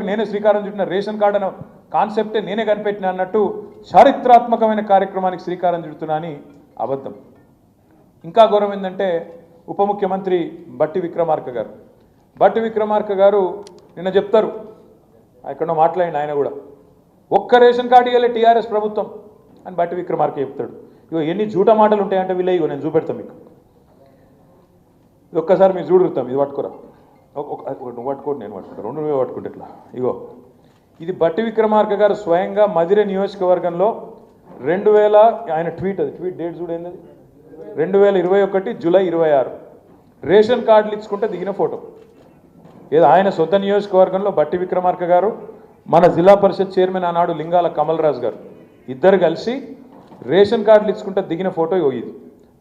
నేనే శ్రీకారం చుట్టిన, రేషన్ కార్డు అనే కాన్సెప్టే నేనే కనిపెట్టిన అన్నట్టు చారిత్రాత్మకమైన కార్యక్రమానికి శ్రీకారం చుడుతున్నా అని అబద్ధం. ఇంకా ఘోరం ఏంటంటే ఉప ముఖ్యమంత్రి బట్టి విక్రమార్క గారు నిన్న చెప్తారు, ఎక్కడో మాట్లాడిన ఆయన కూడా, ఒక్క రేషన్ కార్డు ఇవ్వలే టీఆర్ఎస్ ప్రభుత్వం అని బట్టి విక్రమార్క చెప్తాడు. ఇగో ఎన్ని జూట మాటలు ఉంటాయంటే వీళ్ళ, ఇగో నేను చూపెడతాను మీకు, ఒక్కసారి మీరు చూడుతాం. ఇది పట్టుకోరా, నువ్వు పట్టుకోండి, నేను పట్టుకుంటా, రెండు నువ్వే పట్టుకుంటే ఇట్లా. ఇగో ఇది బట్టి విక్రమార్క గారు స్వయంగా మధిర నియోజకవర్గంలో 2000 ఆయన ట్వీట్, అది ట్వీట్ డేట్ చూడండి, 2021 జూలై 26 రేషన్ కార్డులు ఇచ్చుకుంటే దిగిన ఫోటో. ఏదో ఆయన సొంత నియోజకవర్గంలో బట్టి విక్రమార్క గారు, మన జిల్లా పరిషత్ చైర్మన్ ఆనాడు లింగాల కమలరాజు గారు ఇద్దరు కలిసి రేషన్ కార్డులు ఇచ్చుకుంటే దిగిన ఫోటో ఇది.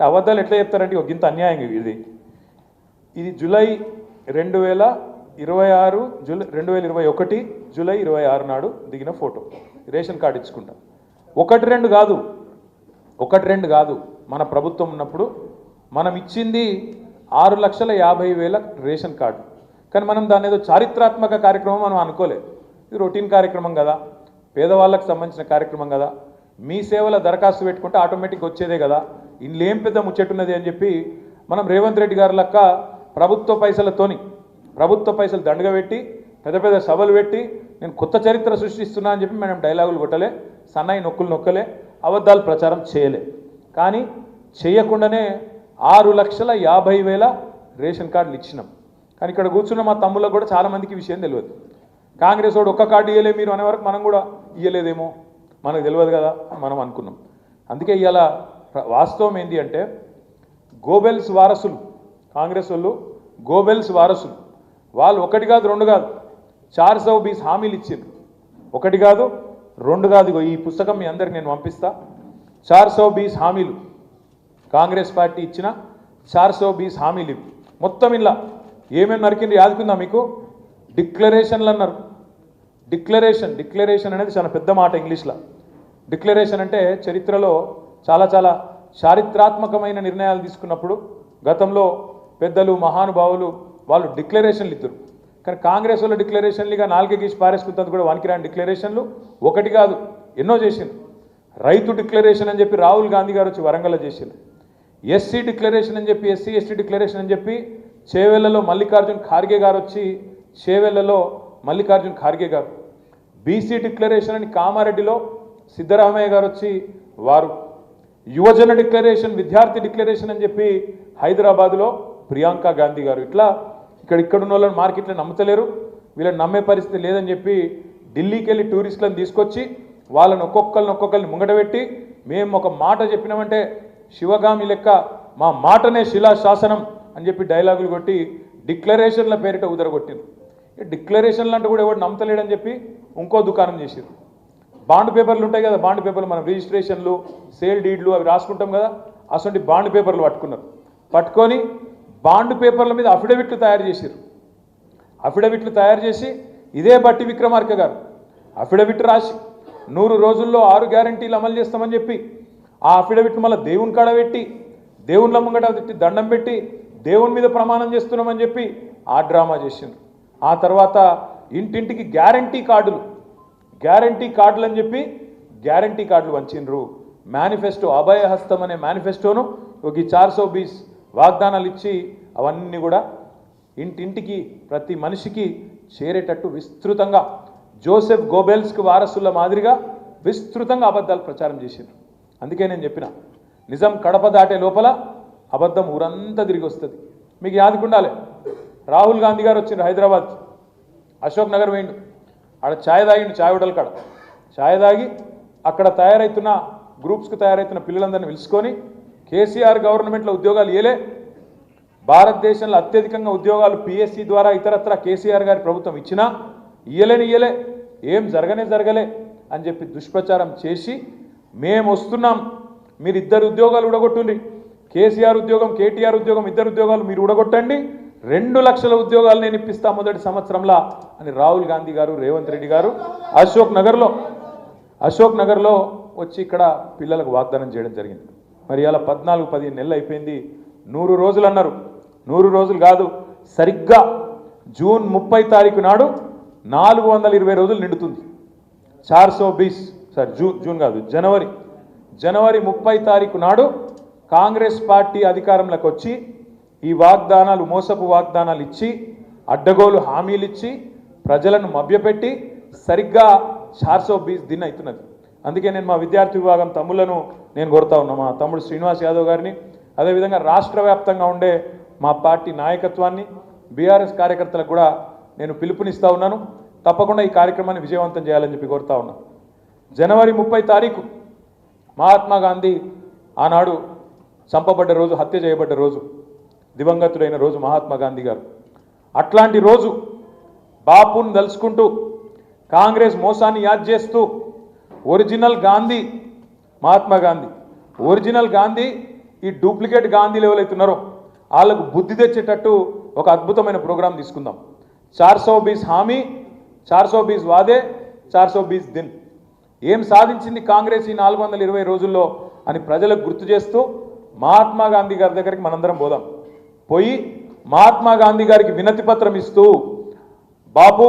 అబద్ధాలు ఎట్లా చెప్తారంటే ఇంత అన్యాయం ఇది జూలై 2021 జూలై 26 నాడు దిగిన ఫోటో. రేషన్ కార్డు ఇచ్చుకుంటా. ఒకటి రెండు కాదు, మన ప్రభుత్వం ఉన్నప్పుడు మనం ఇచ్చింది 6,50,000 రేషన్ కార్డు. కానీ మనం దాని ఏదో చారిత్రాత్మక కార్యక్రమం మనం అనుకోలేదు. ఇది రొటీన్ కార్యక్రమం కదా, పేదవాళ్ళకు సంబంధించిన కార్యక్రమం కదా, మీ సేవల దరఖాస్తు పెట్టుకుంటే ఆటోమేటిక్గా వచ్చేదే కదా, ఇందులో పెద్ద ముచ్చట్టున్నది అని చెప్పి మనం రేవంత్ రెడ్డి గారి లెక్క ప్రభుత్వ పైసలు దండగా పెట్టి పెద్ద పెద్ద సభలు పెట్టి నేను కొత్త చరిత్ర సృష్టిస్తున్నా అని చెప్పి మనం డైలాగులు కొట్టలే, సన్నాయి నొక్కలే, అబద్ధాలు ప్రచారం చేయలే. కానీ చేయకుండానే 6,50,000 రేషన్ కార్డులు ఇచ్చినాం. కానీ ఇక్కడ కూర్చున్న మా తమ్ముళ్ళకు కూడా చాలామందికి విషయం తెలియదు. కాంగ్రెస్ వాడు ఒక్క కార్డు ఇవ్వలే మీరు అనే వరకు మనం కూడా ఇవ్వలేదేమో, మనకు తెలియదు కదా అని మనం అనుకున్నాం. అందుకే ఇవాళ వాస్తవం ఏంటి అంటే, గోబెల్స్ వారసులు, కాంగ్రెస్ వాళ్ళు గోబెల్స్ వారసులు, వాళ్ళు ఒకటి కాదు రెండు కాదు 420 హామీలు ఇచ్చిండ్రు. ఒకటి కాదు రెండు కాదు. ఈ పుస్తకం మీ అందరికి నేను పంపిస్తా. 420 హామీలు కాంగ్రెస్ పార్టీ ఇచ్చిన 420 హామీలు ఇవి. మొత్తం ఇలా ఏమేమి నరికింది యాదుకుందా మీకు? డిక్లరేషన్లు అన్నారు. డిక్లరేషన్ అనేది చాలా పెద్ద మాట ఇంగ్లీష్లో. డిక్లరేషన్ అంటే చరిత్రలో చాలా చారిత్రాత్మకమైన నిర్ణయాలు తీసుకున్నప్పుడు గతంలో పెద్దలు మహానుభావులు వాళ్ళు డిక్లరేషన్లు ఇద్దరు. కానీ కాంగ్రెస్ వాళ్ళ డిక్లరేషన్లుగా నాలుగే గీసి పారేసుకుంటుంది కూడా వానికిరాని డిక్లరేషన్లు ఒకటి కాదు ఎన్నో చేసిండ్రు. రైతు డిక్లరేషన్ అని చెప్పి రాహుల్ గాంధీ గారు వచ్చి వరంగల్లో చేసిండ్రు. ఎస్సీ డిక్లరేషన్ అని చెప్పి ఎస్సీ ఎస్టీ డిక్లరేషన్ అని చెప్పి చేవెళ్లలో మల్లికార్జున్ ఖార్గే గారు వచ్చి బీసీ డిక్లరేషన్ అని కామారెడ్డిలో సిద్ధరామయ్య గారు వచ్చి వారు, యువజన డిక్లరేషన్ విద్యార్థి డిక్లరేషన్ అని చెప్పి హైదరాబాద్లో ప్రియాంక గాంధీ గారు. ఇట్లా ఇక్కడున్న వాళ్ళని మార్కెట్లో నమ్మతలేరు, వీళ్ళని నమ్మే పరిస్థితి లేదని చెప్పి ఢిల్లీకి వెళ్ళి టూరిస్టులను తీసుకొచ్చి వాళ్ళని ఒక్కొక్కరిని ముంగటబెట్టి మేము ఒక మాట చెప్పినామంటే శివగామి లెక్క మా మాటనే శిలాశాసనం అని చెప్పి డైలాగులు కొట్టి డిక్లరేషన్ల పేరిట ఉదరగొట్టింది. డిక్లరేషన్లు అంటే కూడా ఎవరు నమ్మతలేడని చెప్పి ఇంకో దుకాణం చేసారు. బాండ్ పేపర్లు ఉంటాయి కదా, బాండ్ పేపర్లు మనం రిజిస్ట్రేషన్లు సేల్ డీడ్లు అవి రాసుకుంటాం కదా, అటువంటి బాండ్ పేపర్లు పట్టుకొని బాండ్ పేపర్ల మీద అఫిడవిట్లు తయారు చేసి ఇదే బట్టి విక్రమార్క గారు అఫిడవిట్ రాసి 100 రోజుల్లో 6 గ్యారంటీలు అమలు చేస్తామని చెప్పి ఆ అఫిడవిట్ మళ్ళీ దేవుని కాడ పెట్టి దేవుళ్ళ ముంగట పెట్టి దండం పెట్టి దేవుని మీద ప్రమాణం చేస్తున్నామని చెప్పి ఆ డ్రామా చేసిండ్రు. ఆ తర్వాత ఇంటింటికి గ్యారంటీ కార్డులు అని చెప్పి గ్యారంటీ కార్డులు వంచిండ్రు. మేనిఫెస్టో అభయహస్తం అనే మేనిఫెస్టోను ఒక 420 వాగ్దానాలు ఇచ్చి అవన్నీ కూడా ఇంటింటికి ప్రతి మనిషికి చేరేటట్టు విస్తృతంగా జోసెఫ్ గోబెల్స్కి వారసుల మాదిరిగా విస్తృతంగా అబద్ధాలు ప్రచారం చేసిండ్రు. అందుకే నేను చెప్పిన నిజం కడప దాటే లోపల అబద్ధం ఊరంతా తిరిగి వస్తుంది. మీకు యాదుకుండాలి, రాహుల్ గాంధీ గారు వచ్చిండ్రు హైదరాబాద్, అశోక్ నగర్ పోయిండు, ఆడ ఛాయ్ తాగిండు, ఛాయ్ హోటల్ కాడ ఛాయ్ తాగి అక్కడ తయారవుతున్న గ్రూప్స్కి తయారవుతున్న పిల్లలందరినీ పిలుచుకొని కేసీఆర్ గవర్నమెంట్లో ఉద్యోగాలు ఇయలే, భారతదేశంలో అత్యధికంగా ఉద్యోగాలు పిఎస్సి ద్వారా ఇతరత్ర కేసీఆర్ గారి ప్రభుత్వం ఇచ్చినా ఇయ్యలే, ఏం జరగలే అని చెప్పి దుష్ప్రచారం చేసి మేము వస్తున్నాం, మీరు 2 ఉద్యోగాలు ఊడగొట్టుండి, కేసీఆర్ ఉద్యోగం కేటీఆర్ ఉద్యోగం 2 ఉద్యోగాలు మీరు ఊడగొట్టండి, 2 లక్షల ఉద్యోగాలు నేను ఇప్పిస్తా మొదటి సంవత్సరంలో అని రాహుల్ గాంధీ గారు రేవంత్ రెడ్డి గారు అశోక్ నగర్లో వచ్చి ఇక్కడ పిల్లలకు వాగ్దానం చేయడం జరిగింది. మరి ఇలా 14-15 నెలలు అయిపోయింది. 100 రోజులు అన్నారు, 100 రోజులు కాదు, సరిగ్గా జూన్ 30 తారీఖు నాడు 420 రోజులు నిండుతుంది. 420 సార్ జూన్ కాదు జనవరి 30 తారీఖు నాడు కాంగ్రెస్ పార్టీ అధికారంలోకి వచ్చి ఈ వాగ్దానాలు మోసపు వాగ్దానాలు ఇచ్చి అడ్డగోలు హామీలు ఇచ్చి ప్రజలను మభ్యపెట్టి సరిగ్గా 420 దిన్ అవుతున్నది. అందుకే నేను మా విద్యార్థి విభాగం తమ్ముళ్లను నేను కోరుతా ఉన్నా, మా తమ్ముడు శ్రీనివాస్ యాదవ్ గారిని, అదేవిధంగా రాష్ట్ర వ్యాప్తంగా ఉండే మా పార్టీ నాయకత్వాన్ని, బీఆర్ఎస్ కార్యకర్తలకు కూడా నేను పిలుపునిస్తూ ఉన్నాను. తప్పకుండా ఈ కార్యక్రమాన్ని విజయవంతం చేయాలని చెప్పి కోరుతా ఉన్నా. జనవరి 30 తారీఖు మహాత్మా గాంధీ ఆనాడు చంపబడ్డ రోజు, హత్య చేయబడ్డ రోజు, దివంగతుడైన రోజు మహాత్మా గాంధీ గారు. అట్లాంటి రోజు బాపును దలుచుకుంటూ కాంగ్రెస్ మోసాన్ని యాద్ చేస్తూ ఒరిజినల్ గాంధీ మహాత్మా గాంధీ, ఒరిజినల్ గాంధీ ఈ డూప్లికేట్ గాంధీలు ఎవరైతున్నారో వాళ్ళకు బుద్ధి తెచ్చేటట్టు ఒక అద్భుతమైన ప్రోగ్రాం తీసుకుందాం. 420 హామీ, 420 వాదే, 420 దిన్. ఏం సాధించింది కాంగ్రెస్ ఈ 420 రోజుల్లో అని ప్రజలకు గుర్తు చేస్తూ మహాత్మా గాంధీ గారి దగ్గరికి మనందరం పోదాం. పోయి మహాత్మా గాంధీ గారికి వినతి పత్రం ఇస్తూ, బాపు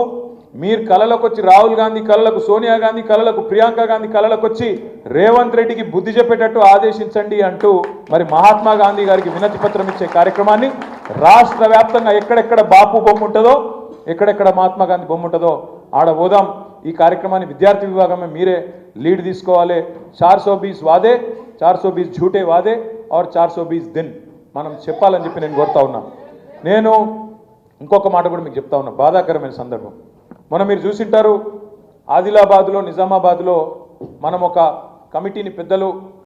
మీరు కలలకు వచ్చి రాహుల్ గాంధీ కలలకు, సోనియా గాంధీ కలలకు, ప్రియాంక గాంధీ కలలకు వచ్చి రేవంత్ రెడ్డికి బుద్ధి చెప్పేటట్టు ఆదేశించండి అంటూ మరి మహాత్మా గాంధీ గారికి వినతి పత్రం ఇచ్చే కార్యక్రమాన్ని రాష్ట్ర వ్యాప్తంగా ఎక్కడెక్కడ బాపు బొమ్మ ఉంటుందో, ఎక్కడెక్కడ మహాత్మా గాంధీ బొమ్మ ఉంటుందో ఆడ పోదాం. ఈ కార్యక్రమాన్ని విద్యార్థి విభాగమే మీరే లీడ్ తీసుకోవాలి. 420 వాదే, 420 झूठे वादे और 420 दिन మనం చెప్పాలని చెప్పి నేను కోరుతా ఉన్నాను. నేను ఇంకొక మాట కూడా మీకు చెప్తా ఉన్నా, బాధాకరమైన సందర్భం. మనం మీరు చూసింటారు, ఆదిలాబాద్లో, నిజామాబాద్లో మనం ఒక కమిటీని పెద్దలు